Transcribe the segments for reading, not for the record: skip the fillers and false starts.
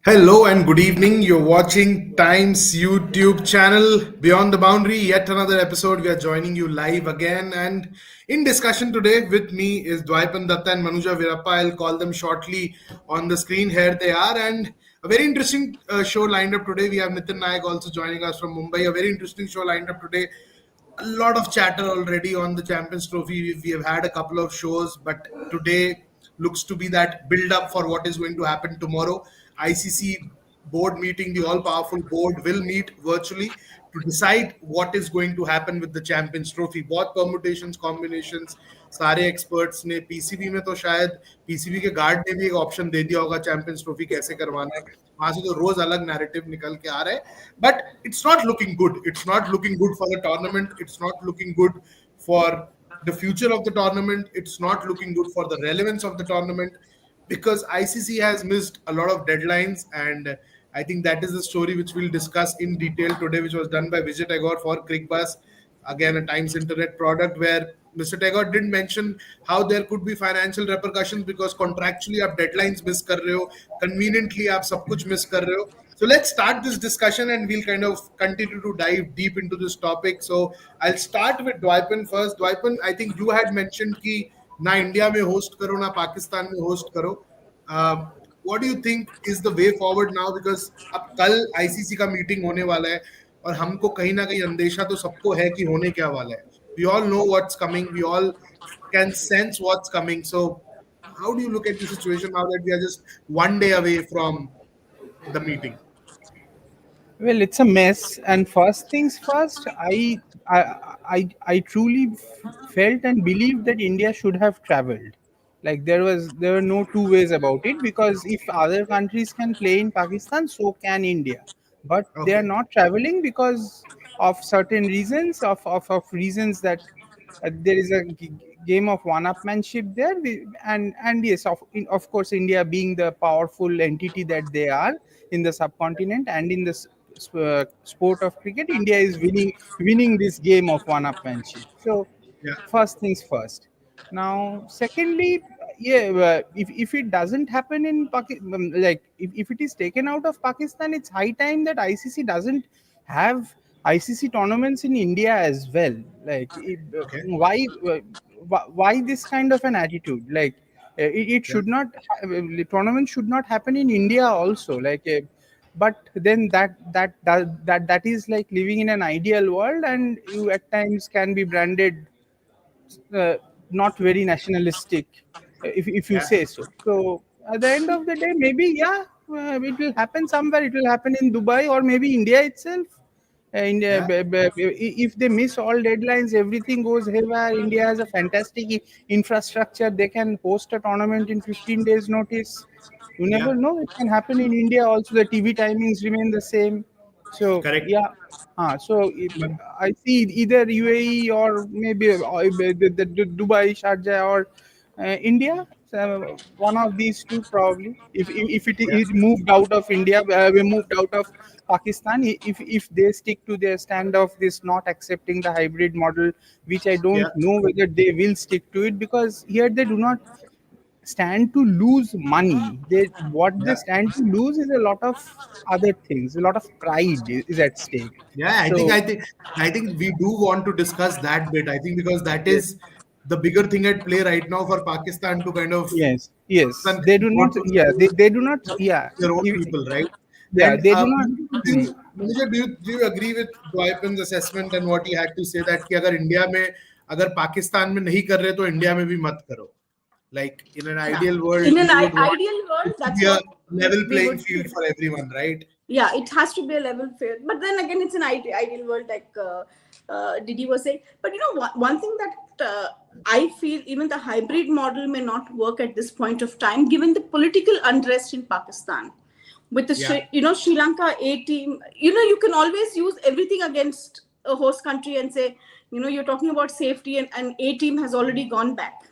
Hello and good evening. You're watching Times YouTube channel Beyond the Boundary. Yet another episode. We are joining you live again. And in discussion today with me is Dwaipan Datta and Manuja Virappa. I'll call them shortly on the screen. Here they are. And a very interesting show lined up today. We have Nitin Nayak also joining us from Mumbai. A very interesting show lined up today. A lot of chatter already on the Champions Trophy. We have had a couple of shows, but today looks to be that build up for what is going to happen tomorrow. ICC board meeting, the all powerful board will meet virtually to decide what is going to happen with the Champions Trophy. बहुत permutations, combinations, सारे experts ने PCB में तो शायद PCB के guard ने भी एक ऑप्शन दे दिया होगा चैंपियंस ट्रॉफी कैसे करवाना है. वहां से तो रोज अलग नैरेटिव निकल के आ रहा है. But it's not looking good. It's not looking good for the tournament. It's not looking good for the future of the tournament. It's not looking good for the relevance of the tournament because ICC has missed a lot of deadlines, and I think that is the story which we'll discuss in detail today, which was done by Vijay Tagore for CricBus, again a Times Internet product, where Mr. Tagore didn't mention how there could be financial repercussions because contractually आप deadlines miss कर रहे हो, conveniently आप सब कुछ miss कर रहे हो. So let's start this discussion and we'll kind of continue to dive deep into this topic. So I'll start with Dwaipan first. Dwaipan, I think you had mentioned कि ना इंडिया में host करो ना पाकिस्तान में host करो. What do you think is the way forward now? Because अब कल ICC का मीटिंग होने वाला है और हमको कहीं ना कहीं अंदेशा तो सबको है कि होने क्या वाला है. We all know what's coming. We all can sense what's coming. So how do you look at the situation now that we are just one day away from the meeting? Well, it's a mess. And first things first, I truly felt and believed that India should have traveled. Like there were no two ways about it, because if other countries can play in Pakistan, so can India. But they are Okay. not traveling because of certain reasons, of reasons that there is a game of one-upmanship there. And yes, of course, India being the powerful entity that they are in the subcontinent and in the sport of cricket, India is winning this game of one-upmanship. So Yeah. first things first. Now secondly, yeah, if it doesn't happen in Pakistan, like if it is taken out of Pakistan, it's high time that ICC doesn't have ICC tournaments in India as well. Like Okay. why this kind of an attitude? Like it Yeah. should not the tournament should not happen in India also. Like but then that is like living in an ideal world, and you at times can be branded uh, not very nationalistic, if you Yeah. say so. So at the end of the day, maybe it will happen somewhere. It will happen in Dubai or maybe India itself. Yeah. If they miss all deadlines, everything goes haywire. India has a fantastic infrastructure. They can host a tournament in 15 days notice. You Yeah. never know. It can happen in India also. The TV timings remain the same. So Correct. yeah, I see either UAE or maybe the Dubai, Sharjah, or India. So one of these two probably. If it Yeah. is moved out of India, we moved out of Pakistan. If they stick to their stand of this not accepting the hybrid model, which I Yeah. don't know whether they will stick to it, because here they do not stand to lose money. They what they Yeah. stand to lose is a lot of other things. A lot of pride is at stake. Yeah, So I think we do want to discuss that bit. I think because that yes, is the bigger thing at play right now for Pakistan to kind of yes, they do not. want to Yeah, they do not. Yeah, their own people, right? yeah, And they do not. Manager, do you agree with Dwaipan's assessment and what he had to say that कि अगर India में अगर पाकिस्तान में नहीं कर रहे तो India में भी मत करो. Like in an Yeah. ideal world, In an we would want ideal world, it to that's be a what level we playing would field feel. for everyone, right? Yeah, it has to be a level field. But then again, it's an ideal world, like Didi was saying. But one thing that I feel, even the hybrid model may not work at this point of time, given the political unrest in Pakistan. With the Yeah. Sri Lanka A team, you can always use everything against a host country and say, you're talking about safety, and A team has already gone back.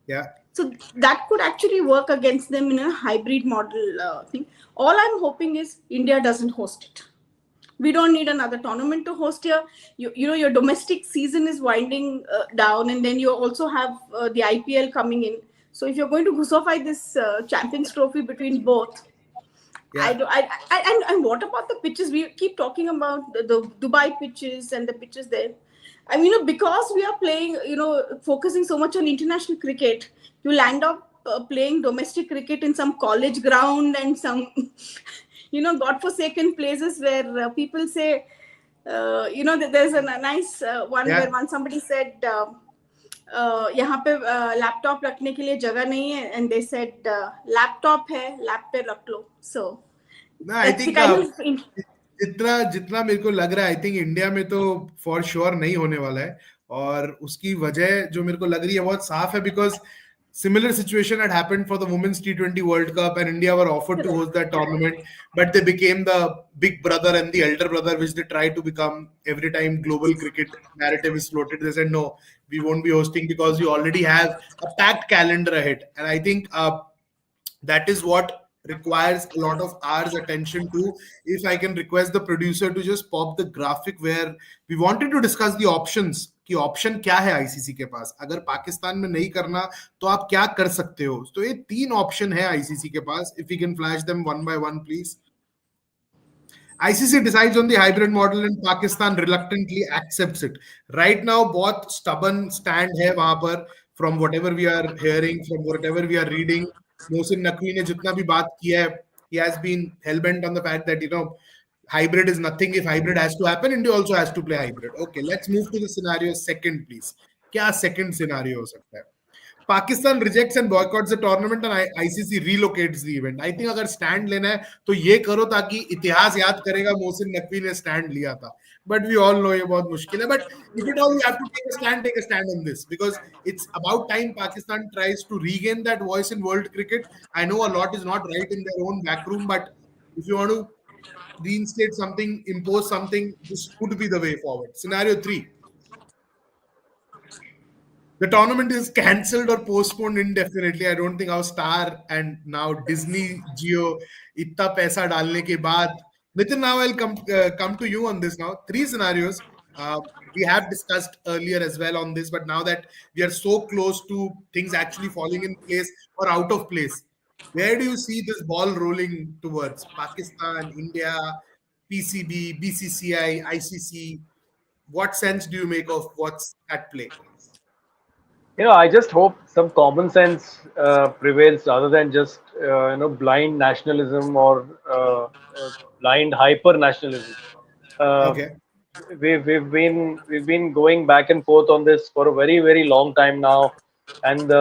Yeah. So that could actually work against them in a hybrid model thing. All I'm hoping is India doesn't host it. We don't need another tournament to host here. Your domestic season is winding down, and then you also have the IPL coming in. So if you're going to Gusofy this Champions Trophy between both, I Yeah. do. And what about the pitches? We keep talking about the Dubai pitches and the pitches there. I mean, because we are playing, focusing so much on international cricket, you land up playing domestic cricket in some college ground and some, godforsaken places where people say, there's a nice one where Yeah. once somebody said, यहाँ पे laptop रखने के लिए जगह नहीं है and they said laptop है lap पे रख लो सो ना I that's the think kind of जितना जितना मेरे को लग रहा है, आई थिंक इंडिया में तो फॉर श्योर नहीं होने वाला है। और उसकी वजह जो मेरे को लग रही है बहुत साफ है, because similar situation had happened for the women's T20 World Cup, and India were offered to host that tournament, but they became the big brother and the elder brother, which they try to become every time global cricket narrative is floated. They said, no, we won't be hosting because we already have a packed calendar ahead. And I think that is what requires a lot of ours attention too. If I can request the producer to just pop the graphic where we wanted to discuss the options, कि option क्या है ICC के पास, अगर पाकिस्तान में नहीं करना तो आप क्या कर सकते हो। तो ये 3 ऑप्शन है आईसीसी के पास। If you can flash them one by one please. ICC decides on the hybrid model and Pakistan reluctantly accepts it. Right now, बहुत stubborn stand है वहां पर, from whatever we are hearing, from whatever we are reading. Mohsin Naqvi ने जितना भी बात किया है, he has been hell-bent on the fact that, hybrid is nothing. If hybrid has to happen, India also has to play hybrid. Okay, let's move to the scenario second, please. क्या second scenario हो सकता है? Pakistan rejects and boycotts the tournament and ICC relocates the event. I think अगर stand लेना है तो ये करो ताकि इतिहास याद करेगा मोहसिन नकवी ने stand लिया था. But we all know ये बहुत मुश्किल है. But if at all you have to take a stand on this, because it's about time Pakistan tries to regain that voice in world cricket. I know a lot is not right in their own backroom, but if you want to reinstate something, impose something, this could be the way forward. Scenario 3. The tournament is cancelled or postponed indefinitely. I don't think our Star and now Disney Geo इतना पैसा डालने के बाद. Nitin, now I'll come to you on this now. 3 scenarios. We have discussed earlier as well on this, but now that we are so close to things actually falling in place or out of place, where do you see this ball rolling towards? Pakistan, India, PCB, BCCI, ICC? What sense do you make of what's at play? I just hope some common sense prevails rather than just blind nationalism or blind hyper nationalism. Uh, Okay. we've been going back and forth on this for a very very long time now, and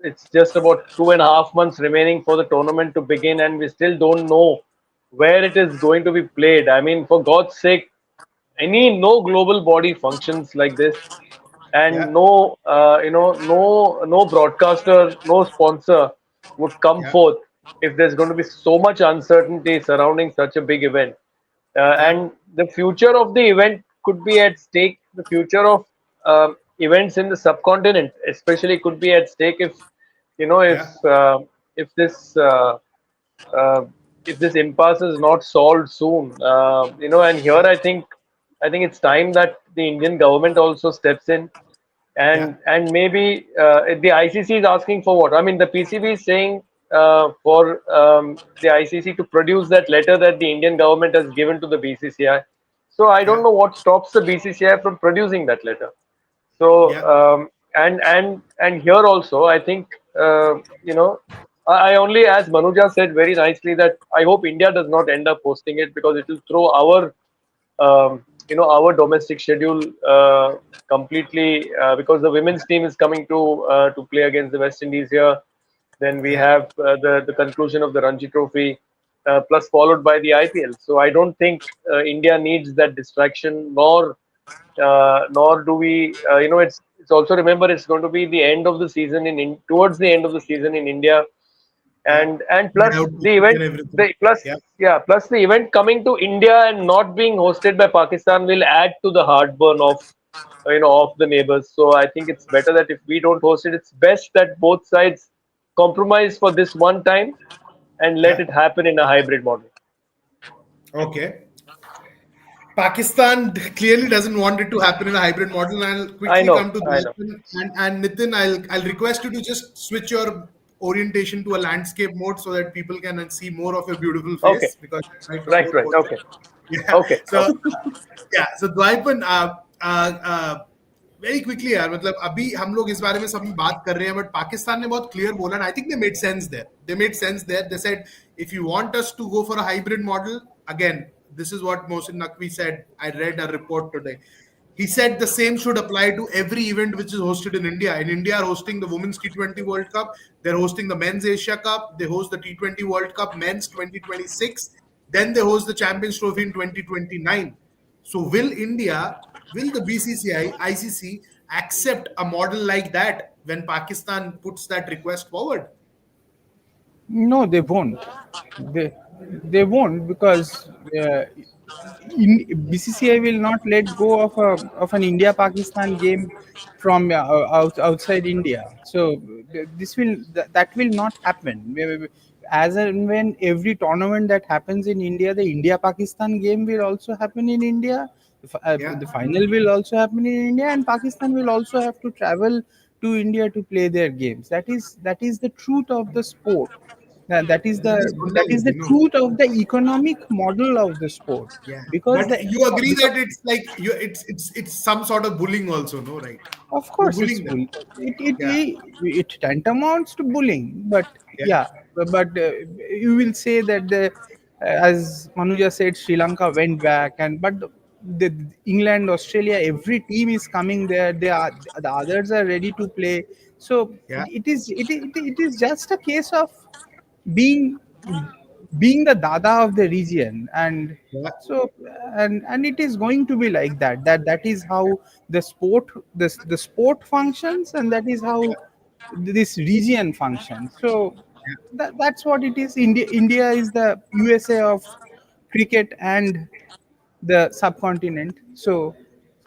it's just about 2.5 months remaining for the tournament to begin, and we still don't know where it is going to be played. I mean, for God's sake, no global body functions like this, and Yeah. no broadcaster, no sponsor would come Yeah. forth if there's going to be so much uncertainty surrounding such a big event. Yeah. And the future of the event could be at stake. The future of events in the subcontinent, especially, could be at stake if you know if Yeah. uh, if this uh, uh, if this impasse is not solved soon. And here Yeah. I think it's time that the Indian government also steps in, Yeah. and maybe the ICC is asking for what? I mean, the PCB is saying for the ICC to produce that letter that the Indian government has given to the BCCI. So I don't Yeah. know what stops the BCCI from producing that letter. So Yeah. and here also, I think I only, as Manuja said very nicely, that I hope India does not end up hosting it because it will throw our domestic schedule completely, because the women's team is coming to play against the West Indies here. Then we Yeah. have the conclusion of the Ranji Trophy, plus followed by the IPL. So I don't think India needs that distraction, nor do we. It's also, remember, it's going to be the end of the season towards the end of the season in India, Yeah. and Get plus out the and event everything. the plus Yeah. yeah plus the event coming to India and not being hosted by Pakistan will add to the heartburn of the neighbors. So I think it's better that if we don't host it, it's best that both sides compromise for this one time and let Yeah. it happen in a hybrid model. Okay. Pakistan clearly doesn't want it to happen in a hybrid model. And I'll I quickly know, come to I know. Nitin, and Nitin, I'll request you to just switch your orientation to a landscape mode so that people can see more of your beautiful Okay. face because right now Right. both Right. poses. Okay. Yeah. Okay. So Okay. yeah. So Dwaipan, very quickly यार मतलब अभी हम लोग इस बारे में सब बात कर रहे हैं बट पाकिस्तान ने बहुत क्लियर बोला I think they made sense there they said if you want us to go for a hybrid model again this is what Mohsin Naqvi said. I read a report today. He said the same should apply to every event which is hosted in India. In India are hosting the Women's T20 World Cup. They're hosting the Men's Asia Cup. They host the T20 World Cup Men's 2026. Then they host the Champions Trophy in 2029. So will the BCCI, ICC accept a model like that when Pakistan puts that request forward? No, they won't. They won't because BCCI will not let go of an India Pakistan game from outside India. So this will that will not happen. As and when every tournament that happens in India, the India Pakistan game will also happen in India. Yeah, The final will also happen in India, and Pakistan will also have to travel to India to play their games. That is the truth of the sport. That is that the is that is the Gundabandi, no. truth of the economic model of the sport. Yeah, Because but the you agree because that it's like it's some sort of bullying also, no? Right? of You're course it's bullying them. bull. Yeah, It tantamounts to bullying, but yeah, yeah, but you will say that as Manuja said, Sri Lanka went back, and but the England, Australia, every team is coming there. They are the others are ready to play. So yeah, it is just a case of being being the dada of the region, and yeah, so and it is going to be like that. That is how the sport functions, and that is how this region functions. So that's what it is. India is the USA of cricket and the subcontinent. So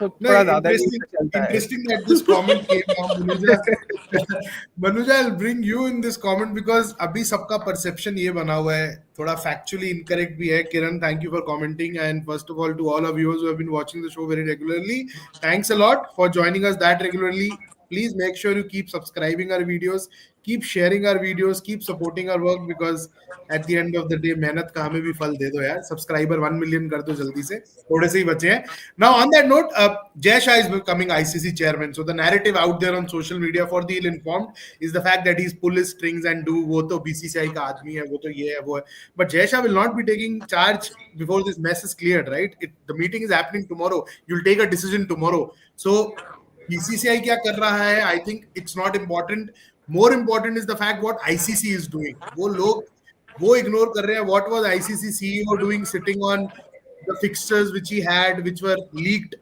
No, थोड़ा दादागिरी interesting. से चलता है. Interesting that this comment came now, Manuja. Manuja, I'll bring you in this comment because अभी सबका perception ये बना हुआ है थोड़ा factually incorrect भी है. Kiran, thank you for commenting, and first of all to all our viewers who have been watching the show very regularly, thanks a lot for joining us that regularly. Please make sure you keep subscribing our videos, keep sharing our videos, keep supporting our work because at the end of the day मेहनत का हमें भी फल दे दो यार. Subscriber 1 million कर दो जल्दी से, थोड़े से ही बचे हैं. Now, on that note, Jay Shah is becoming ICC chairman. So the narrative out there on social media for the ill-informed is the fact that he's pull his strings and do वो तो BCCI का आदमी है, वो तो ये है, वो है. But Jay Shah will not be taking charge before this mess is cleared, right? The meeting is happening tomorrow. You'll take a decision tomorrow. So BCCI क्या कर रहा है? I think it's not important. More important is the fact what ICC is doing. वो लोग वो ignore कर रहे हैं. What was ICC CEO doing sitting on the fixtures which he had, which were leaked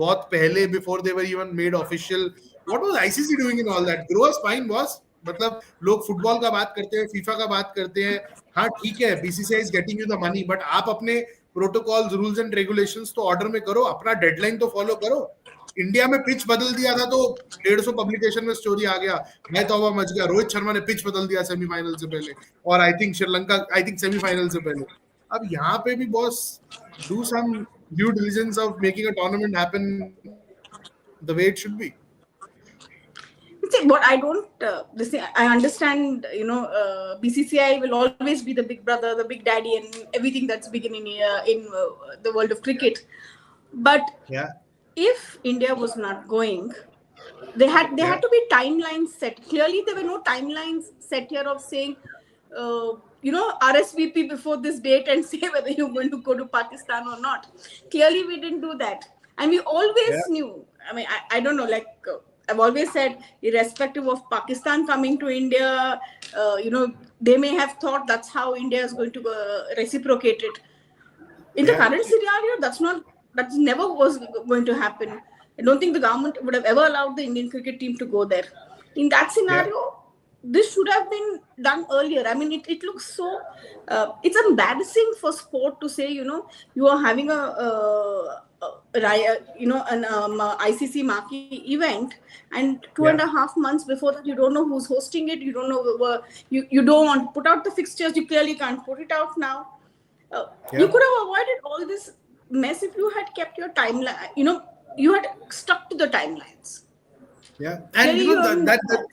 बहुत पहले before they were even made official. What was ICC doing in all that? Grow a spine, boss. मतलब लोग football का बात करते हैं, FIFA का बात करते हैं. हाँ ठीक है, BCCI is getting you the money, but आप अपने प्रोटोकॉल्स, रूल्स एंड रेगुलेशंस तो ऑर्डर में करो, अपना डेडलाइन तो फॉलो करो. इंडिया में पिच बदल दिया था तो 150 पब्लिकेशन में स्टोरी आ गया, मैं तौबा मच गया, रोहित शर्मा ने पिच बदल दिया सेमीफाइनल से पहले, और आई थिंक श्रीलंका सेमीफाइनल से पहले. अब यहाँ पे भी boss do some due diligence of making a tournament happen the way it should be. See, what I don't, this thing, I understand, BCCI will always be the big brother, the big daddy, and everything that's big in the world of cricket. But Yeah, if India was not going, they had to be timelines set. Clearly, there were no timelines set here of saying, RSVP before this date and say whether you're going to go to Pakistan or not. Clearly, we didn't do that, and we always yeah, knew. I mean, I don't know, like. I've always said, irrespective of Pakistan coming to India, they may have thought that's how India is going to reciprocate it. In the yeah, current scenario, that never was going to happen. I don't think the government would have ever allowed the Indian cricket team to go there. In that yeah, scenario, this should have been done earlier. I mean, it looks so. It's embarrassing for sport to say, you are having an ICC marquee event, and two and yeah, a half months before that, you don't know who's hosting it. You don't know. You don't want to put out the fixtures. You clearly can't put it out now. You yeah, could have avoided all this mess if you had kept your timeline. You had stuck to the timelines. yeah. And Clearly, you haven't done that that.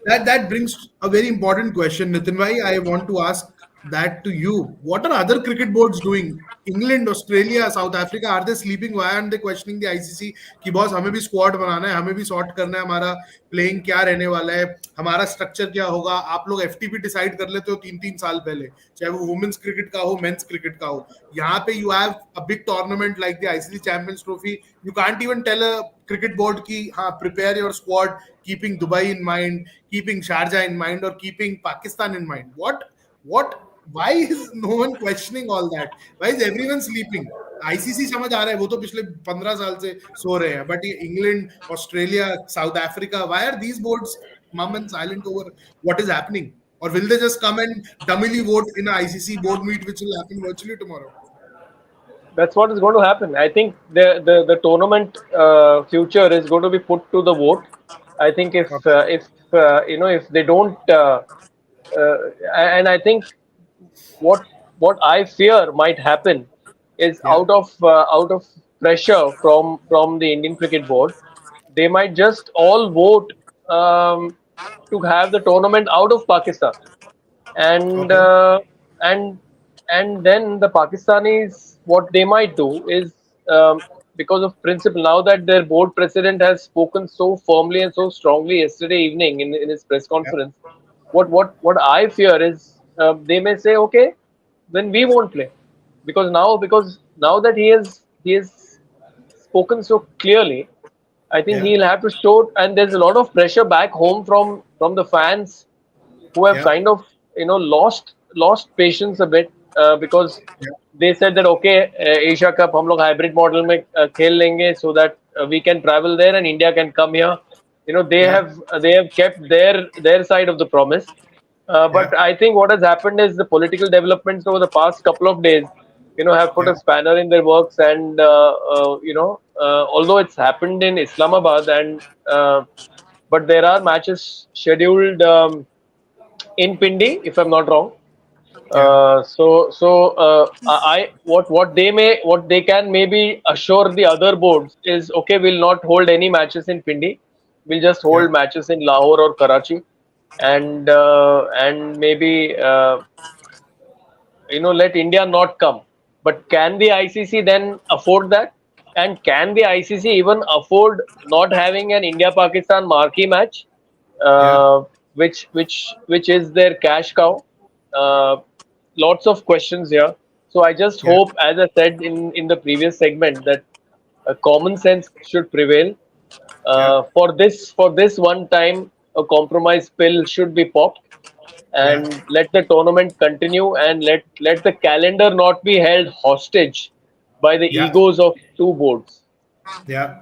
That brings a very important question, Nitin bhai. I want to ask that to you. What are other cricket boards doing? England, Australia, South Africa, are they sleeping? Why aren't they questioning the ICC कि boss हमें भी squad बनाना है, हमें भी sort करना है, हमारा playing क्या रहने वाला है, हमारा स्ट्रक्चर क्या होगा? आप लोग एफटीपी डिसाइड कर लेते हो 3-3 साल पहले, चाहे वो वुमेन्स क्रिकेट का हो, मेंस क्रिकेट का हो. यहाँ पे you have a big tournament like the ICC Champions Trophy. You can't even tell a cricket board ki ha prepare your squad keeping Dubai in mind, keeping Sharjah in mind, or keeping Pakistan in mind. What why is no one questioning all that? Why is everyone sleeping? ICC समझ आ रहा है, वो तो पिछले 15 साल से सो रहे हैं, बट ये England, Australia, South Africa, why are these boards mum and silent over what is happening? Or will they just come and dumbly vote in a ICC board meet which will happen virtually tomorrow? That's what is going to happen. I think the tournament future is going to be put to the vote. I think Okay. if if they don't, uh, and I think what I fear might happen is Yeah. out of pressure from the Indian Cricket Board, they might just all vote to have the tournament out of Pakistan, and Okay. uh, and and then the Pakistanis, what they might do is, because of principle, now that their board president has spoken so firmly and so strongly yesterday evening in his press Yeah. conference, what I fear is, they may say, okay, then we won't play, because now that he has spoken so clearly, I think Yeah. he'll have to show, and there's a lot of pressure back home from the fans who have Yeah. kind of lost patience a bit, because Yeah. they said that, okay, Asia Cup हम लोग hybrid model में खेल लेंगे, so that we can travel there and India can come here. Yeah. They have kept their side of the promise. Yeah. But I think what has happened is the political developments over the past couple of days, have put Yeah. a spanner in their works, and although it's happened in Islamabad, and but there are matches scheduled in Pindi, if I'm not wrong. Yeah. I what they can maybe assure the other boards is, okay, we'll not hold any matches in Pindi, we'll just Yeah. hold matches in Lahore or Karachi, and maybe let India not come. But can the ICC then afford that? And can the ICC even afford not having an India Pakistan marquee match, Yeah. which is their cash cow? Uh, Lots of questions here. So I just Yeah. hope, as I said in the previous segment, that common sense should prevail. Yeah. For this one time, a compromise pill should be popped, Yeah. and let the tournament continue, and let the calendar not be held hostage by the Yeah. egos of two boards. Yeah.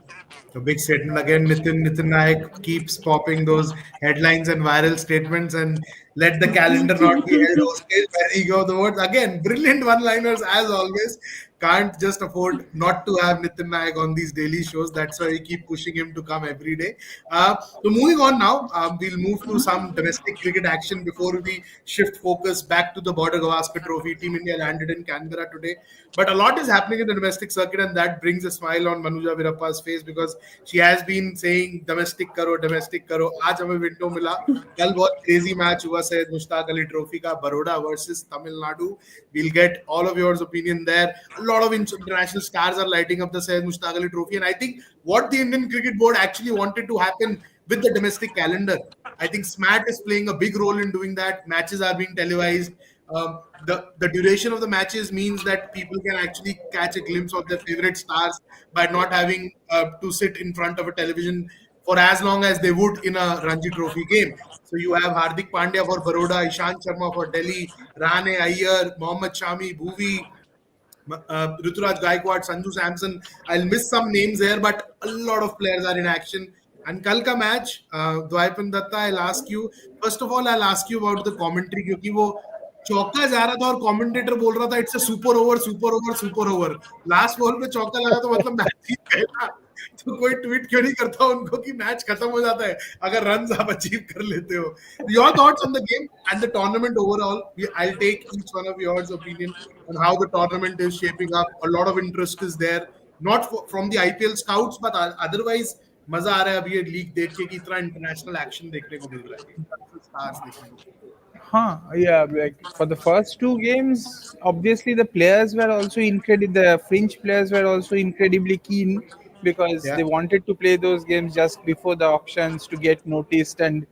A big statement again. Nitin Naik keeps popping those headlines and viral statements, and let the calendar not be held hostage by the ego of the words. Again, brilliant one-liners as always. Can't just afford not to have Nitin Naik on these daily shows. That's why we keep pushing him to come every day. So moving on now, we'll move to some domestic cricket action before we shift focus back to the Border Gavaskar Trophy. Team India landed in Canberra today, but a lot is happening in the domestic circuit, and that brings a smile on Manuja Virappa's face because she has been saying domestic karo. आज हमें window मिला. कल बहुत crazy match हुआ Syed Mushtaq Ali trophy का, Baroda versus Tamil Nadu. We'll get all of yours opinion there. A lot of international stars are lighting up the Syed Mushtaq Ali Trophy, and I think what the Indian Cricket Board actually wanted to happen with the domestic calendar, I think SMAT is playing a big role in doing that. Matches are being televised. The duration of the matches means that people can actually catch a glimpse of their favorite stars by not having to sit in front of a television for as long as they would in a Ranji Trophy game. So you have Hardik Pandya for Baroda, Ishant Sharma for Delhi, Rahane Iyer, Mohammad Shami, Bhuvi, Ruturaj Gaikwad, Sanju Samson. I'll miss some names here, but a lot of players are in action. And कल का match, द्वाइपन Dutta, I'll ask you. First of all, I'll ask you about the commentary क्योंकि वो चौका जा रहा था और commentator बोल रहा था it's a super over super over super over. Last ball पे चौका लगा तो मतलब मैच जीत गए ना. तो कोई ट्वीट क्यों नहीं करता उनको कि मैच खत्म हो जाता है अगर रन आप अचीव कर लेते हो. Your thoughts on the game and the tournament overall? I'll take each one of yours opinion on how the tournament is shaping up. A lot of interest is there, not from the IPL scouts, but otherwise मजा आ रहा है अभी ये league देख के कि इतना international action देखने को मिल रहा है, इंटरनेशनल स्टार्स देखने को मिल Huh, yeah, like for the first two games, obviously the players were also incredible. The French players were also incredibly keen because रहा they है. wanted to play those games just before the auctions to get noticed and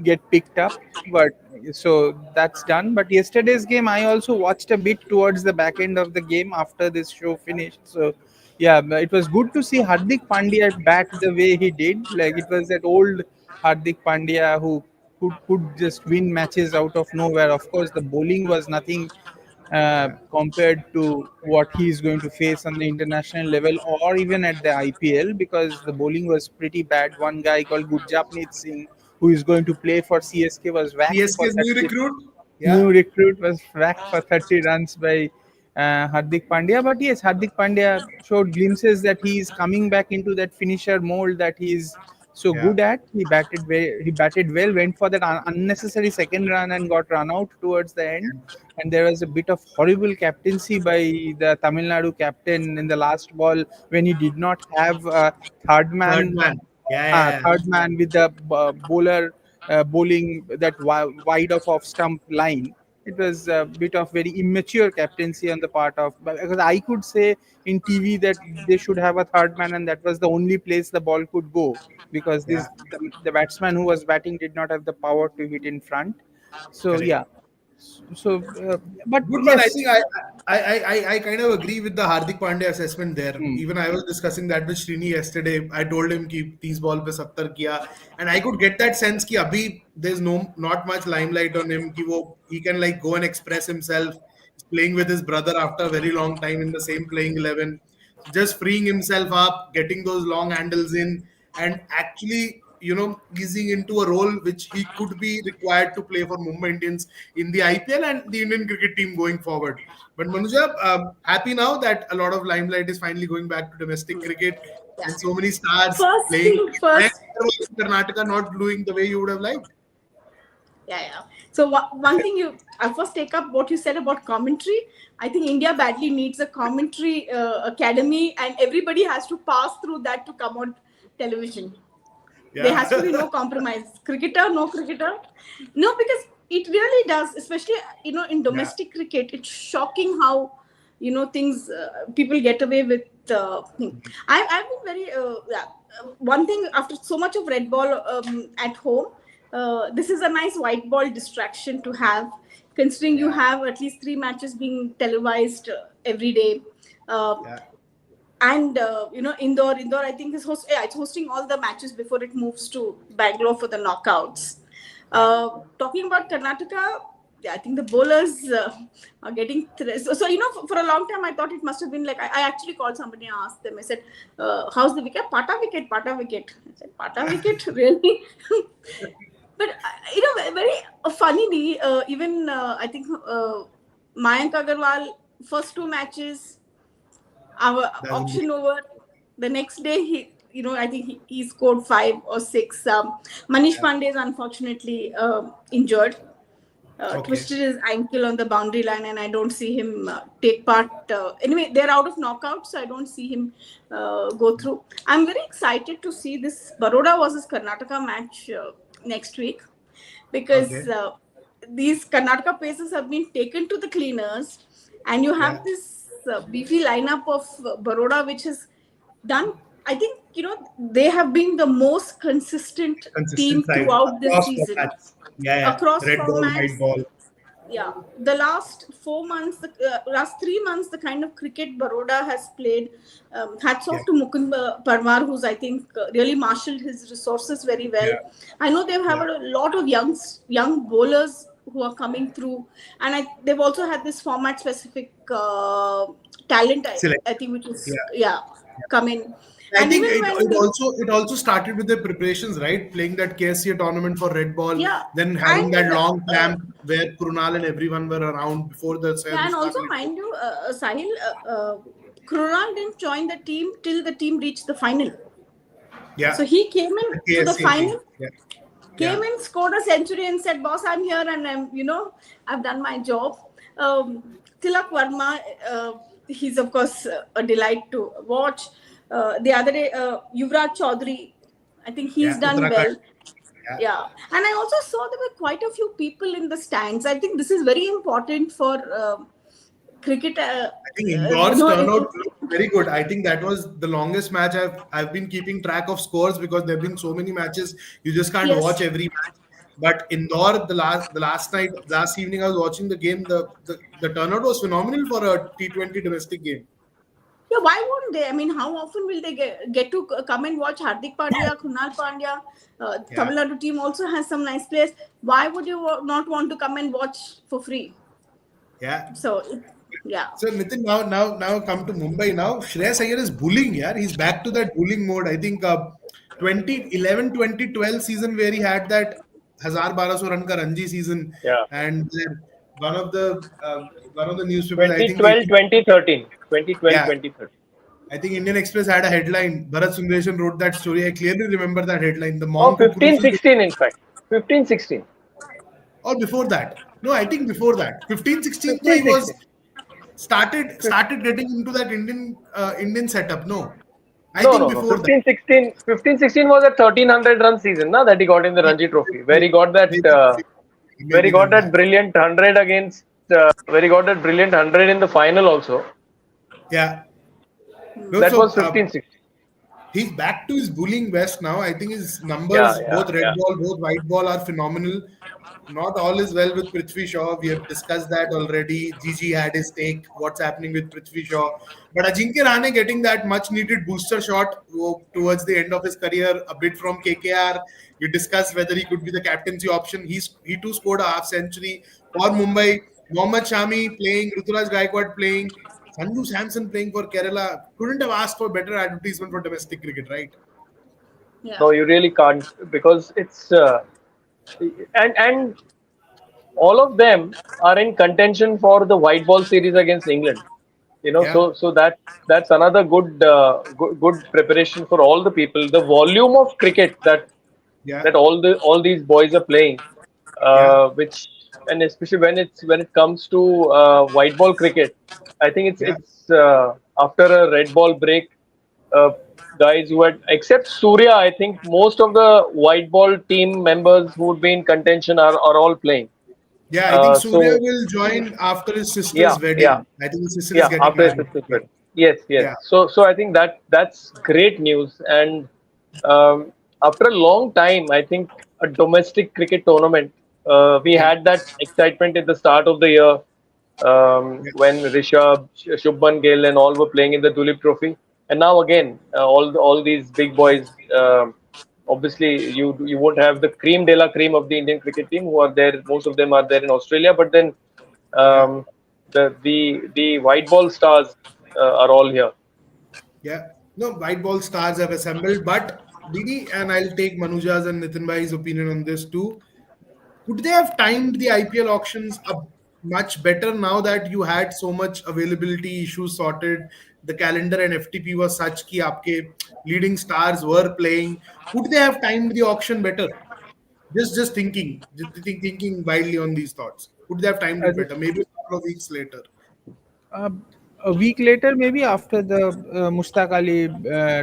get picked up. But so that's done. But yesterday's game, I also watched a bit towards the back end of the game after this show finished. So yeah, but it was good to see Hardik Pandya bat the way he did. Like it was that old Hardik Pandya who could just win matches out of nowhere. Of course, the bowling was nothing Yeah. compared to what he is going to face on the international level or even at the IPL because the bowling was pretty bad. One guy called Gurjapneet Singh, who is going to play for CSK, was whacked for CSK's new 30. recruit. New Yeah. recruit was whacked for 30 runs by Hardik Pandya. But yes, Hardik Pandya showed glimpses that he is coming back into that finisher mold that he is so Yeah. good at. He batted well, went for that unnecessary second run and got run out towards the end. And there was a bit of horrible captaincy by the Tamil Nadu captain in the last ball when he did not have a third Third man man. Yeah, yeah, yeah. third man with the bowler bowling that wide off stump line. It was a bit of very immature captaincy on the part of because I could say in TV that they should have a third man and that was the only place the ball could go because Yeah. the batsman who was batting did not have the power to hit in front. So Correct. yeah, so but Good one. I yes. think I kind of agree with the Hardik Pandya assessment there. Hmm. Even I was discussing that with Srini yesterday. I told him कि 30 ball पे 70 किया, and I could get that sense कि अभी there's not much limelight on him कि वो he can like go and express himself. He's playing with his brother after a very long time in the same playing 11. So just freeing himself up, getting those long handles in, and actually easing into a role which he could be required to play for Mumbai Indians in the IPL and the Indian cricket team going forward. But Manuja, happy now that a lot of limelight is finally going back to domestic cricket Yeah. and so many stars First playing. thing Where first. was Karnataka not doing the way you would have liked? Yeah. So one thing I'll first take up what you said about commentary. I think India badly needs a commentary academy, and everybody has to pass through that to come on television. There has to be no compromise. Cricketer, no cricketer. No, because it really does, especially in domestic cricket. It's shocking how things people get away with. Things. I've been very one thing after so much of red ball at home. This is a nice white ball distraction to have, considering you have at least 3 matches being televised every day. And Indore I think is it's hosting all the matches before it moves to Bangalore for the knockouts. Talking about Karnataka, yeah, I think the bowlers are getting so for a long time I thought it must have been like I actually called somebody and asked them. I said, how's the wicket? Pata wicket. I said, Pata wicket, really? But very funnily, even I think Mayank Agarwal first 2 matches, our auction over. The next day, I think he scored 5 or 6. Manish Pandey is unfortunately injured. Twisted his ankle on the boundary line, and I don't see him take part. Anyway, they're out of knockouts, so I don't see him go through. I'm very excited to see this Baroda versus Karnataka match next week because these Karnataka paces have been taken to the cleaners, and you have this beefy lineup of Baroda, which has done. I think they have been the most consistent team Consistent side throughout this across season. formats. Yeah. Across Red ball, formats. white ball. Yeah, the last 4 months, last 3 months, the kind of cricket Baroda has played. Hats off to Mukund Parmar, who's I think really marshaled his resources very well. I know they've had a lot of young bowlers who are coming through, and they've also had this format specific talent. I think which is come in. I think it also started with the preparations, right? Playing that KSCA tournament for red ball, then having that long camp where Krunal and everyone were around before the. And also, mind you, Sahil, Krunal didn't join the team till the team reached the final. Yeah. So he came in to the final. Came in, scored a century, and said, "Boss, I'm here, and I've done my job." Tilak Verma, he's of course a delight to watch. The other day, Yuvraj Chaudhary, I think he's Yeah, done Uttarakhand. well. Yeah, Yeah, and I also saw there were quite a few people in the stands. I think this is very important for cricket. I think Indoor's In, turnout looked very good. I think that was the longest match I've been keeping track of scores because there've been so many matches you just can't watch yes. every match. But Indore, the last night, last evening, I was watching the game. The turnout was phenomenal for a T20 domestic game. Yeah, why wouldn't they? I mean, how often will they get to come and watch Hardik Pandya, Kunal Pandya? Yeah, Tamil Nadu team also has some nice players. Why would you not want to come and watch for free? yeah. So, yeah. So Nitin, now come to Mumbai now. Shreyas Iyer is bullying, yeah. He's back to that bullying mode. I think 2011-2012 season where he had that 1000-1200 run ka Ranji season, Yeah. and then one of the one of the newspapers, I think, 2012, 2013. 2012, yeah, 2013. I think Indian Express had a headline. Bharat Sundaresan wrote that story. I clearly remember that headline. The Oh, monk who 15, proves 16, in fact. 15, 16. or before that. No, I think before that. 15-16, so 15, he was 16. started getting into that Indian setup. No, I No, think no, no. before that. 15, 16. 15, 16 was a 1300 run season na, that he got in the Ranji Trophy, where he got that Maybe, where he maybe got that that match. brilliant 100 against where he got that brilliant 100 in the final also. Yeah. No, That so was 15, 16. he's back to his bullying best now. I think his Yeah, numbers, yeah, both red yeah. ball, both white ball, are phenomenal. Not all is well with Prithvi Shaw. We have discussed that already. Gigi had his take. What's happening with Prithvi Shaw? But Ajinkya Rahane getting that much needed booster shot towards the end of his career, a bit from KKR. We discussed whether he could be the captaincy option. He too scored a half century for Mumbai. Mohammad Shami playing, Ruturaj Gaikwad playing, Sanju Samson playing for Kerala. Couldn't have asked for better advertisement for domestic cricket, right? Yeah. No, you really can't, because it's and all of them are in contention for the white ball series against England. Yeah, So that's another good preparation for all the people. The volume of cricket yeah, that all these boys are playing, yeah, which, and especially when it comes to white ball cricket, I think yeah. it's after a red ball break, uh, guys who had, except Surya, I think most of the white ball team members who would be in contention are all playing. Yeah, I think Surya So will join after his yeah, sister's yeah. wedding. I think his sister is Yeah, getting after his married. sister's Yeah, wedding. Yes, yes. yeah, So I think that's great news. And after a long time, I think a domestic cricket tournament. We yeah, had that excitement at the start of the year, yeah, when Rishabh, Shubman Gill, and all were playing in the Dulip Trophy. And now again, all these big boys. Obviously, you won't have the cream de la cream of the Indian cricket team who are there. Most of them are there in Australia, but then yeah, um, the white ball stars are all here. yeah. No, white ball stars have assembled, but Didi, and I'll take Manuja's and Nitin Bhai's opinion on this too. Could they have timed the IPL auctions much better now that you had so much availability issues sorted? The calendar and FTP was such कि आपके leading stars were playing. Could they have timed the auction better? Just thinking wildly on these thoughts. Could they have timed it better? Maybe a couple of weeks later. uh, a week later, maybe after the Mushtaq Ali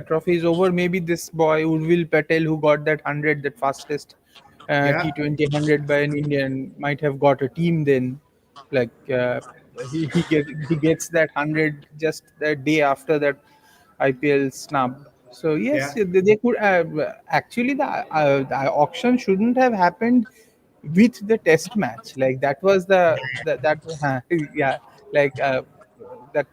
trophy is over, maybe this boy Urvil Patel, who got that 100, that fastest Yeah, T20 100 by an Indian, might have got a team then. Like he gets that 100 just the day after that IPL snub. So yes, yeah, they could actually the auction shouldn't have happened with the test match. Like that was that yeah, like that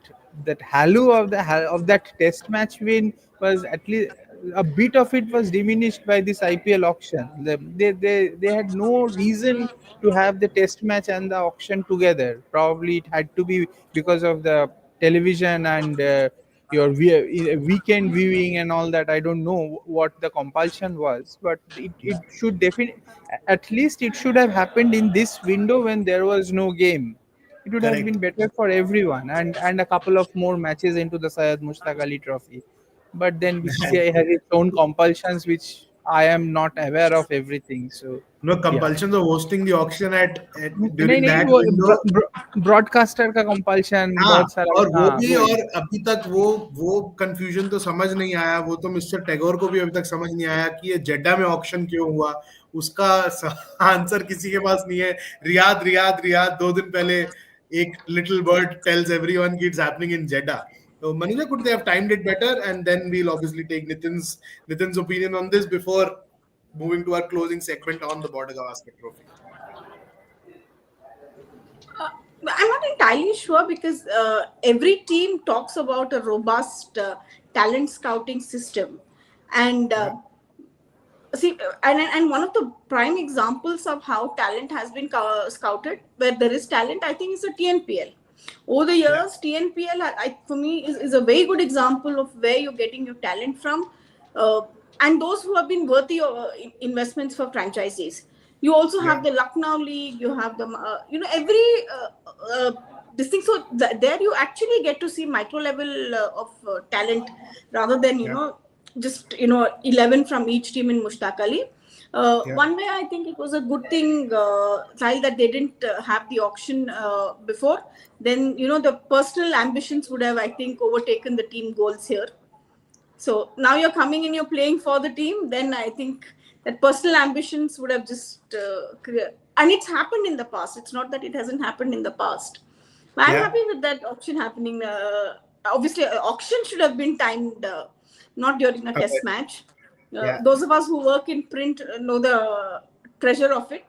that halo of of that test match win was at least a bit of it was diminished by this IPL auction. They had no reason to have the test match and the auction together. Probably it had to be because of the television and your weekend viewing and all that. I don't know what the compulsion was, but it should definitely, at least it should have happened in this window when there was no game. It would have been correct. better for everyone, and a couple of more matches into the Syed Mushtaq Ali Trophy. But then BCCI has its own compulsions, which I am not aware of everything. So No yeah. compulsions of hosting the auction at नहीं during नहीं that वो window. Broadcaster का compulsion हाँ, बहुत सारा, और वो हाँ भी, वो, और अभी तक वो कंफ्यूजन तो समझ नहीं आया, वो तो मिस्टर टैगोर को भी अभी तक समझ नहीं आया कि ये जेड्डा में ऑक्शन क्यों हुआ। उसका आंसर किसी के पास नहीं है। रियाद रियाद रियाद 2 दिन पहले एक लिटिल बर्ड टेल्स एवरीवन कि it's happening in Jeddah. So Manuja, could they have timed it better? And then we'll obviously take Nitin's opinion on this before moving to our closing segment on the Border Gavaskar Trophy. I'm not entirely sure because every team talks about a robust talent scouting system, and Yeah, see, and one of the prime examples of how talent has been scouted, where there is talent, I think, is the TNPL. Over the yeah, years, TNPL, for me, is a very good example of where you're getting your talent from, uh, and those who have been worthy of investments for franchises. You also yeah, have the Lucknow League. You have the, every this thing. So there you actually get to see micro level of talent rather than yeah, just 11 from each team in Mushtaq Ali. yeah, One way I think it was a good thing, Sahil, that they didn't have the auction before. Then the personal ambitions would have, I think, overtaken the team goals here. So now you're coming in, you're playing for the team. Then I think that personal ambitions would have just and it's happened in the past. It's not that it hasn't happened in the past. I'm yeah. happy with that auction happening. Obviously, auction should have been timed, not during a Okay. test match. Yeah. Those of us who work in print know the treasure of it.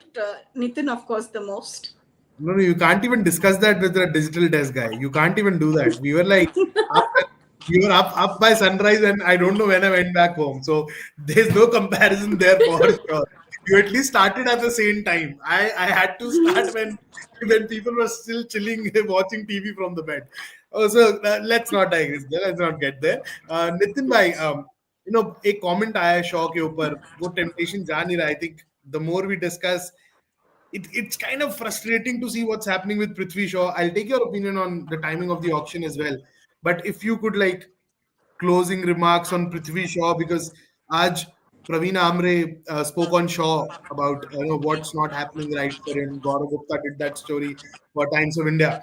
Nitin, of course, the most. No, no, you can't even discuss that with a digital desk guy. You can't even do that. We were like, up, we were up by sunrise, and I don't know when I went back home. So there's no comparison there for sure. You at least started at the same time. I had to start when people were still chilling, watching TV from the bed. Oh, so let's not digress there. Let's not get there. Nitin bhai, एक comment आया है show के ऊपर, वो temptation जा नहीं रहा. I think the more we discuss, it's kind of frustrating to see what's happening with Prithvi Shaw. I'll take your opinion on the timing of the auction as well. But if you could like closing remarks on Prithvi Shaw, because Aj Praveen Amre spoke on Shaw about what's not happening right for him. Gaurav Gupta did that story for Times of India.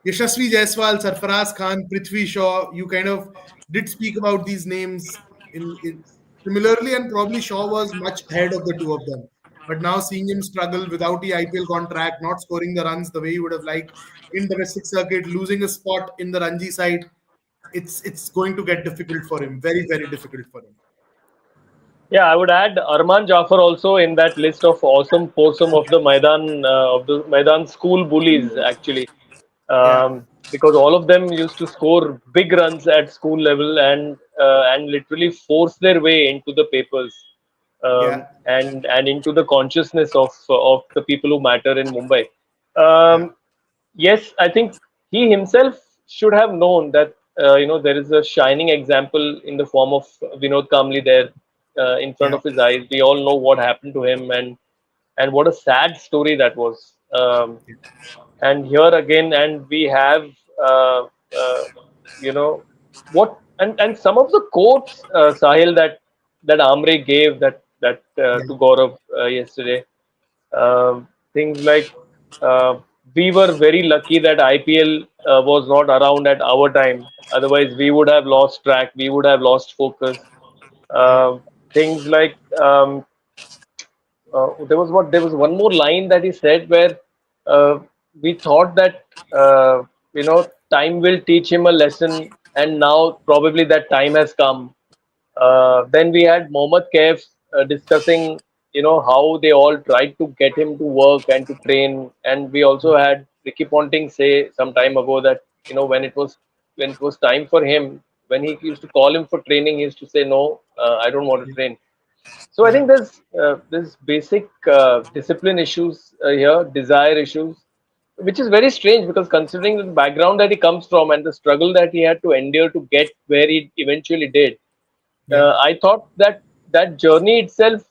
Yashasvi Jaiswal, Sarfaraz Khan, Prithvi Shaw, you kind of did speak about these names in similarly, and probably Shaw was much ahead of the two of them. But now seeing him struggle without the IPL contract, not scoring the runs the way he would have liked in domestic circuit, losing a spot in the Ranji side, it's going to get difficult for him. Very, very difficult for him. Yeah, I would add Arman Jafar also in that list of awesome foursome of the Maidan school bullies actually, Yeah, because all of them used to score big runs at school level and literally force their way into the papers, yeah, and into the consciousness of the people who matter in Mumbai. yeah, Um, yes, I think he himself should have known that there is a shining example in the form of Vinod Kamli there in front yeah, of his eyes. We all know what happened to him, and what a sad story that was. And here again, and we have uh, uh, you know what, and some of the quotes, Sahil, that Amre gave yeah, to Gaurav yesterday. Things like, uh, we were very lucky that IPL was not around at our time. Otherwise, we would have lost track. We would have lost focus. yeah, Things like, there was one more line that he said where we thought that time will teach him a lesson, and now probably that time has come. Then we had Mohammad Kaif discussing, how they all tried to get him to work and to train, and we also had Ricky Ponting say some time ago that when it was time for him, when he used to call him for training, he used to say no, I don't want to train. So I yeah, think there's basic discipline issues here, desire issues, which is very strange because considering the background that he comes from and the struggle that he had to endure to get where he eventually did, yeah, I thought that that journey itself,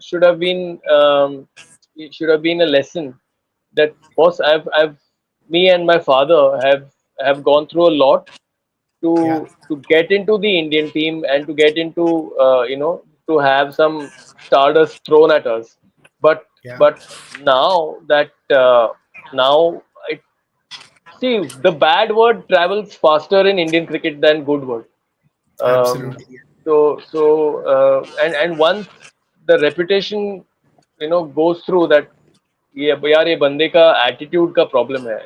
should have been a lesson that, boss, me and my father have gone through a lot, Yeah, to get into the Indian team and to get into to have some stardust thrown at us. But yeah, now that now it see the bad word travels faster in Indian cricket than good word. Um, absolutely. and once the reputation goes through that ये यार ये बंदे का attitude का problem है.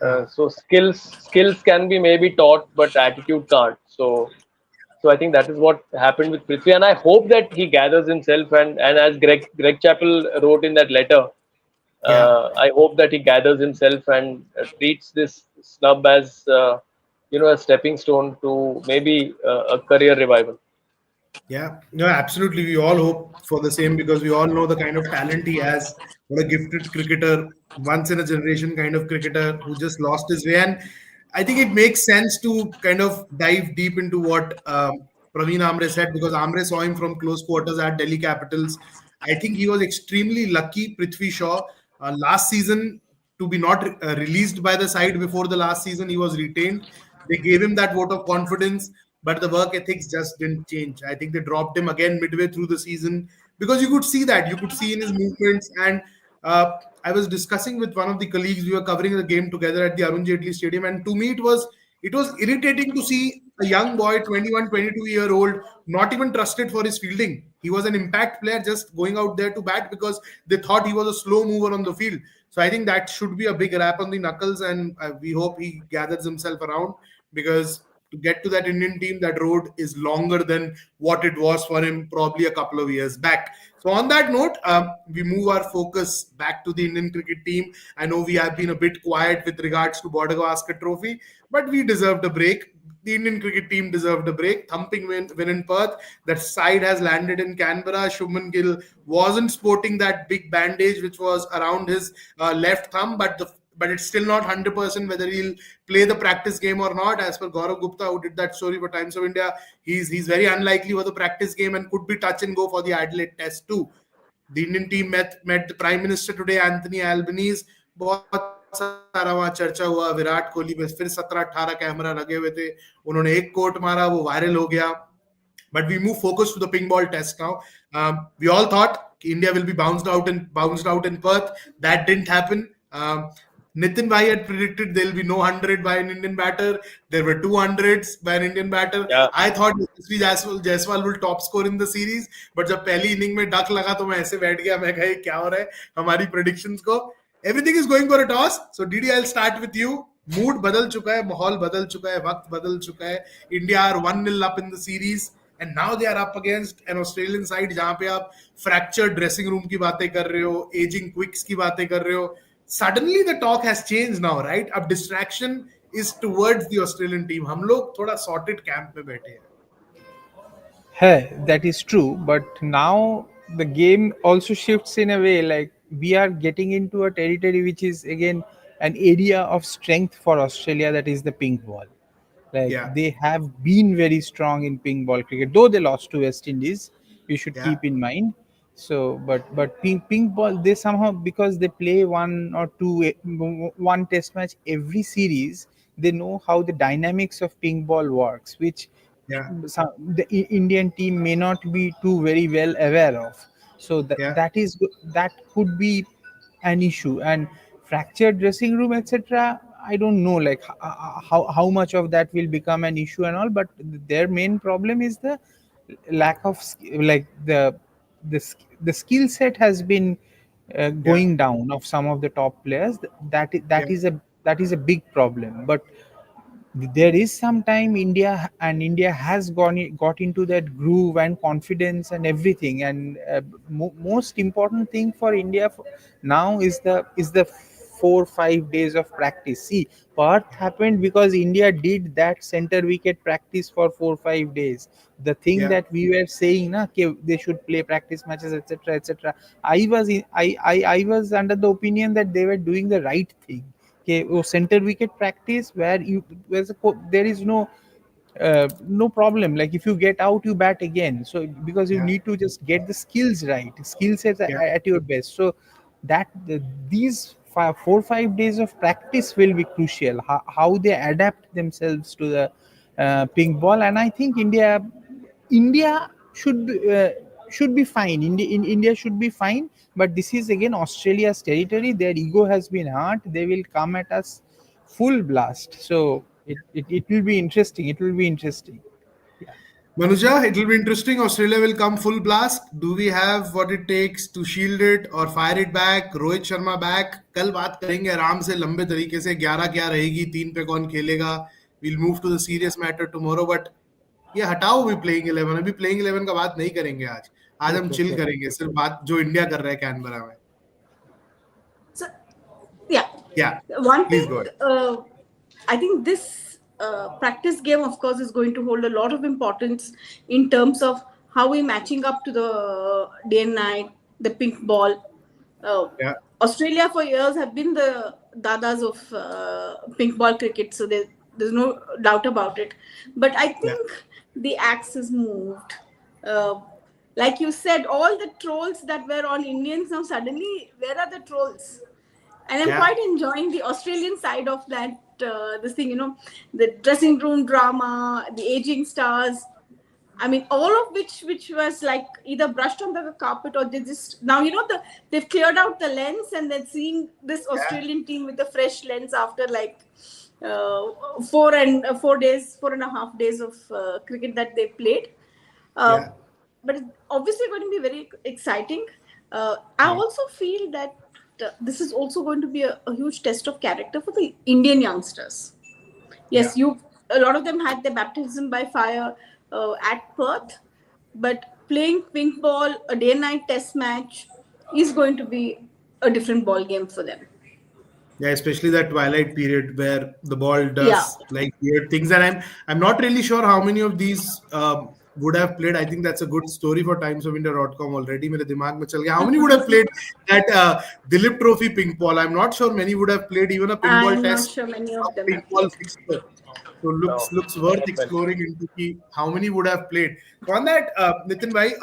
हाँ, So skills can be maybe taught, but attitude can't. So I think that is what happened with Prithvi, and I hope that he gathers himself and as Greg Chappell wrote in that letter, yeah. I hope that he gathers himself and treats this snub as a stepping stone to maybe a career revival. Yeah, no, absolutely. We all hope for the same because we all know the kind of talent he has. What a gifted cricketer, once in a generation kind of cricketer who just lost his way. And I think it makes sense to kind of dive deep into what Praveen Amre said because Amre saw him from close quarters at Delhi Capitals. I think he was extremely lucky, Prithvi Shaw. Last season, to be not released by the side before the last season, he was retained. They gave him that vote of confidence, but the work ethics just didn't change. I think they dropped him again midway through the season because you could see that. You could see in his movements. And I was discussing with one of the colleagues. We were covering the game together at the Arun Jaitley Stadium, and to me, it was irritating to see a young boy, 21, 22-year old, not even trusted for his fielding. He was an impact player just going out there to bat because they thought he was a slow mover on the field. So I think that should be a big rap on the knuckles, and we hope he gathers himself around because to get to that Indian team, that road is longer than what it was for him probably a couple of years back. So, on that note, we move our focus back to the Indian cricket team. I know we have been a bit quiet with regards to Border Gavaskar Trophy, but we deserved a break. The Indian cricket team deserved a break. Thumping win in Perth. That side has landed in Canberra. Shubman Gill wasn't sporting that big bandage which was around his left thumb, but it's still not 100% whether he'll play the practice game or not. As per Gaurav Gupta, who did that story for Times of India, he's very unlikely for the practice game and could be touch and go for the Adelaide Test too. The Indian team met the Prime Minister today, Anthony Albanese. बहुत सारा वहाँ चर्चा हुआ. विराट कोहली में फिर 17-18 camera लगे हुए थे. उन्होंने एक कोट मारा, वो वायरल हो गया. But we move focus to the pink ball test now. We all thought India will be bounced out in Perth. That didn't happen. Nitin Bhai had predicted there will be no 100 by an Indian batter. There were 200s by an Indian batter. Yeah. I thought Yashasvi Jaiswal will top score in the series, but जब पहली inning में duck लगा तो मैं ऐसे बैठ गया. मैं कहा क्या हो रहा है हमारी predictions को. Everything is going for a toss. So Didi, I'll start with you. Mood बदल चुका है, माहौल बदल चुका है, वक्त बदल चुका है. India are 1-0 up in the series and now they are up against an Australian side जहां पे आप fractured dressing room की बातें कर रहे हो, aging quicks की बातें कर रहे हो. Suddenly the talk has changed now, right? अब distraction is towards the Australian team. हम लोग थोड़ा sorted camp में बैठे हैं. Hey, that is true, but now the game also shifts in a way like we are getting into a territory which is again an area of strength for Australia, that is the pink ball. Like Yeah, they have been very strong in pink ball cricket, though they lost to West Indies. You should yeah, keep in mind. So, but pink ball, they somehow, because they play one or two one test match every series, they know how the dynamics of pink ball works, which yeah, the Indian team may not be too very well aware of. So yeah, that could be an issue. And fractured dressing room, etc. I don't know, like how much of that will become an issue and all. But their main problem is the lack of like the skill set has been yeah, going down of some of the top players. yeah, That is a big problem. But there is some time India has got into that groove and confidence and everything. And most important thing for India now is the 4 5 days of practice. See, Perth happened because India did that center wicket practice for 4 5 days. The thing yeah, that we were saying na, they should play practice matches, etc., etc. I was under the opinion that they were doing the right thing. Okay, center wicket practice where there is no problem. Like if you get out, you bat again. So because you yeah, need to just get the skills right, skill sets yeah, at your best. So that these 4 5 days of practice will be crucial. How they adapt themselves to the pink ball, and I think India should be fine. India should be fine, but this is again Australia's territory. Their ego has been hurt. They will come at us full blast. So it will be interesting. It will be interesting. Yeah. Manuja, it will be interesting. Australia will come full blast. Do we have what it takes to shield it or fire it back? Rohit Sharma back. कल बात करेंगे आराम से लंबे तरीके से 11 क्या रहेगी, 3 पे कौन खेलेगा. We'll move to the serious matter tomorrow. But ये हटाओ भी प्लेइंग 11. अभी प्लेइंग 11 का बात नहीं करेंगे आज. आज हम चिल करेंगे. सिर्फ बात जो इंडिया कर रहा है कैनबरा में. So, yeah. Yeah. One Please thing, go ahead. I think this practice game, of course, is going to hold a lot of importance in terms of how we're matching up to the day and night, the pink ball. Yeah. Australia for years have been the dadas of pink ball cricket, so there's no doubt about it. But I think the axe is moved. Like you said, all the trolls that were on Indians, now suddenly, where are the trolls? And I'm quite enjoying the Australian side of that. This thing, the dressing room drama, the aging stars. I mean, all of which was like either brushed on the carpet or they just now they've cleared out the lens and they're seeing this Australian team with a fresh lens after like 4.5 days of cricket that they played. But it's obviously going to be very exciting. I also feel that this is also going to be a huge test of character for the Indian youngsters. Yes, a lot of them had their baptism by fire at Perth, but playing pink ball, a day-night test match, is going to be a different ball game for them. Yeah, especially that twilight period where the ball does like weird things, and I'm not really sure how many of these would have played. I think that's a good story for timesofindia.com already. मेरे दिमाग में चल गया. How many would have played that Dilip Trophy pink ball? I'm not sure many would have played even a pink ball I'm test. not sure many of them Pink have ball played. fixture. So looks worth exploring into कि how many would have played. So on that, Nitin bhai,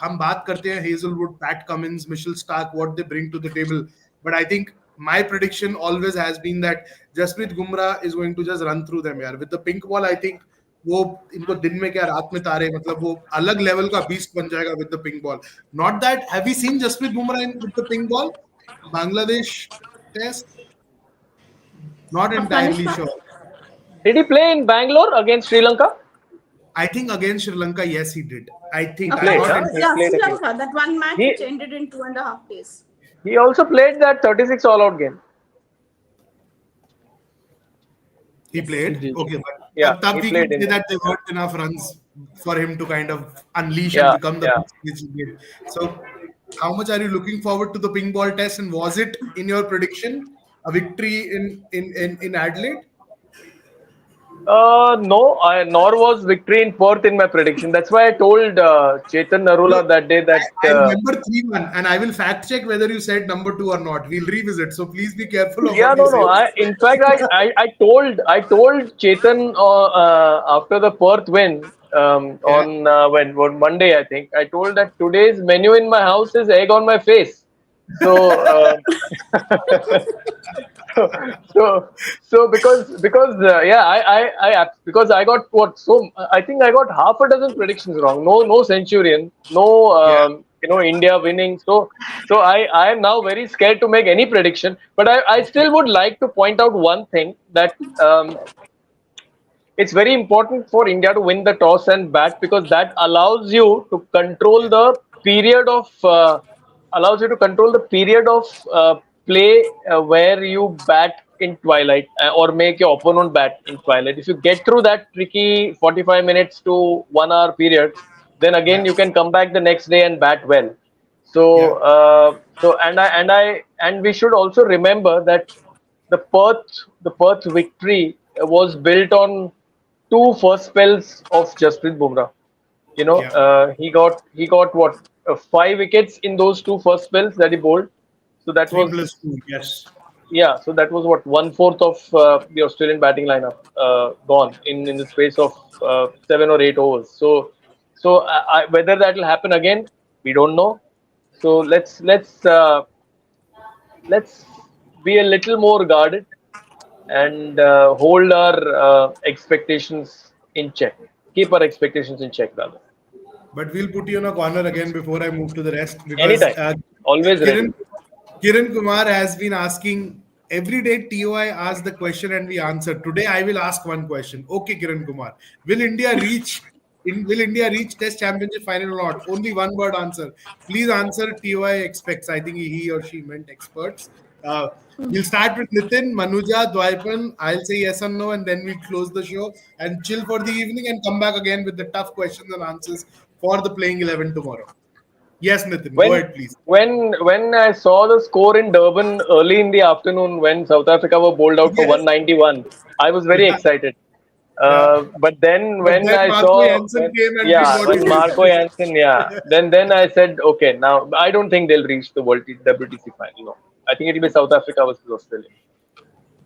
हम बात करते हैं Hazelwood, Pat Cummins, Mitchell Stark, what they bring to the table. But I think my prediction always has been that Jasprit Bumrah is going to just run through them यार. With the pink ball, I think वो इनको दिन में क्या रात में तारे, मतलब वो अलग लेवल का बीस्ट बन जाएगा with the pink ball. Not that, have you seen Jasprit Bumrah with the pink ball? Bangladesh test? Not entirely sure. Did he play in Bangalore against Sri Lanka? I think against Sri Lanka, yes, he did. I think. Of played, course, huh? yeah, Played Sri again. Lanka, that one match which ended in 2.5 days. He also played that 36 all-out game. He played? he did. Okay, but Yeah, tab he we played can in say that. that they weren't enough runs for him to kind of unleash and become the beast which he did. So, how much are you looking forward to the pink ball test? And was it, in your prediction, a victory in Adelaide? No, nor was victory in Perth in my prediction. That's why I told Chetan No, Narula that day that. I remember 3-1, and I will fact check whether you said number 2 or not. We'll revisit. So please be careful of Yeah, what you no, say. no. In fact, I told Chetan after the Perth win on Monday, I think I told that today's menu in my house is egg on my face. So so because yeah, because I got I think I got half a dozen predictions wrong. No Centurion, no India winning. So I am now very scared to make any prediction. But I still would like to point out one thing that it's very important for India to win the toss and bat because that allows you to control the period of play where you bat in twilight or make your opponent bat in twilight. If you get through that tricky 45 minutes to 1 hour period, then again you can come back the next day and bat well. So and we should also remember that the Perth victory was built on two first spells of Jasprit Bumrah. He got what 5 wickets in those two first spells that he bowled. So that 3 was plus 2, yes. so that was what 1/4 of the Australian batting lineup gone in the space of 7 or 8 overs. So whether that will happen again, we don't know. So let's be a little more guarded. and hold our expectations in check. Keep our expectations in check, rather. But we'll put you in a corner again before I move to the rest because Anytime. Always ready. Kiran Kiran Kumar has been asking every day. TOI asks the question and we answer. Today I will ask one question. Okay, Kiran Kumar, will India reach will India reach Test Championship final or not? Only one word answer. Please answer. TOI expects. I think he or she meant experts. Uh, we'll start with Nitin, Manuja, Dwaipan. I'll say yes or no, and then we'll close the show and chill for the evening and come back again with the tough questions and answers for the playing 11 tomorrow. Yes, Nitin, go When ahead, please. when I saw the score in Durban early in the afternoon when South Africa were bowled out for Yes. 191, I was very Yeah. excited. Yeah. But then But when then I Marco saw Jansen came and did what he when Marco did. Jansen, then I said, okay, now I don't think they'll reach the WTC final. No, I think it'll be South Africa versus Australia.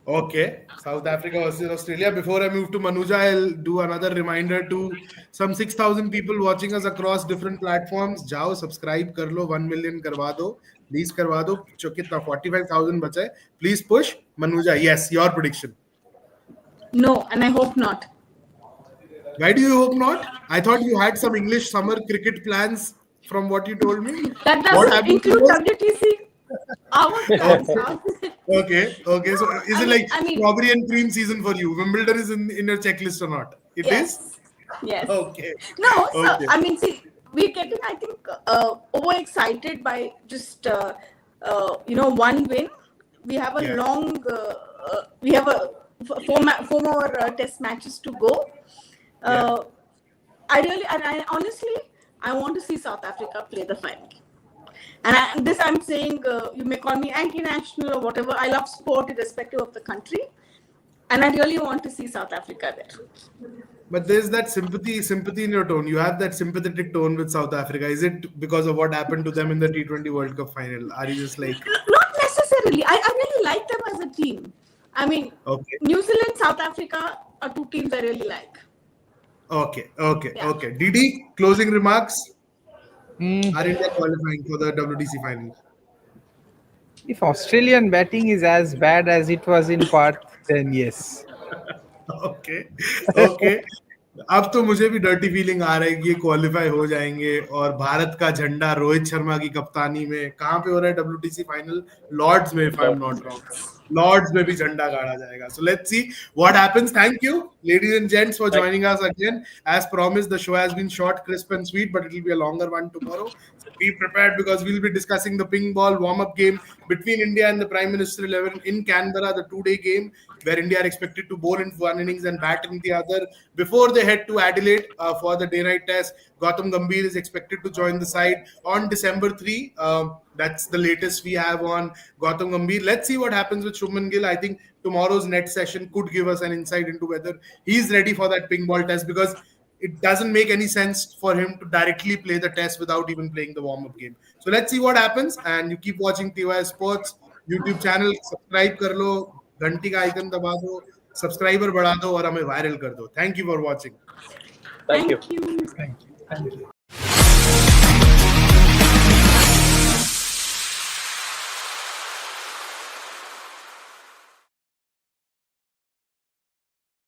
Okay. South Africa versus Australia. Before I move to Manuja, I'll do another reminder to some 6,000 people watching us across different platforms. Jao, subscribe kar lo, 1 million karwa do. Please karwa do. जो कितना 45,000 बचा है. Please push. Manuja, yes, your prediction. No, and I hope not. Why do you hope not? I thought you had some English summer cricket plans from what you told me. That What doesn't happened to include those? WTC. Our plans Okay. are. Okay. No, So is it like I mean, strawberry and cream season for you? Wimbledon is in your checklist or not? It is? yes, yes. Okay. No, so Okay. I mean, see, we're getting, I think, overexcited by just one win. We have a Yeah. we have four more test matches to go. Yeah. I honestly, I want to see South Africa play the final. And I'm saying, you may call me anti-national or whatever. I love sport irrespective of the country. And I really want to see South Africa there. But there's that sympathy in your tone. You have that sympathetic tone with South Africa. Is it because of what happened to them in the T20 World Cup final? Are you just like, Not necessarily. I really like them as a team. I mean, okay, New Zealand, South Africa are two teams I really like. Yeah. okay. Didi, closing remarks. Mm, Are India qualifying for the WTC final? if Australian batting is as bad as it was in Perth, then yes. Okay okay अब तो मुझे भी dirty feeling आ रहा है कि ये qualify हो जाएंगे और भारत का झंडा रोहित शर्मा की कप्तानी में कहाँ पे हो रहा है WTC फाइनल लॉर्ड्स में if I am not wrong Lord's में भी झंडा गाड़ा जाएगा so let's see what happens thank you ladies and gents for Thank joining us again as promised the show has been short crisp and sweet but it will be a longer one tomorrow so be prepared because we'll be discussing the ping ball warm up game between India and the Prime Minister 11 in Canberra the 2-day game where India are expected to bowl in one innings and bat in the other before they head to Adelaide for the day-night test. Gautam Gambhir is expected to join the side on December 3. That's the latest we have on Gautam Gambhir. Let's see what happens with Shubman Gill. I think tomorrow's net session could give us an insight into whether he's ready for that ping ball test because it doesn't make any sense for him to directly play the test without even playing the warm-up game. So let's see what happens and you keep watching TY Sports YouTube channel. Subscribe कर लो घंटी का icon दबा दो subscriber बढ़ा दो और हमें viral कर दो thank you for watching you. Thank you. Thank you. Thank you.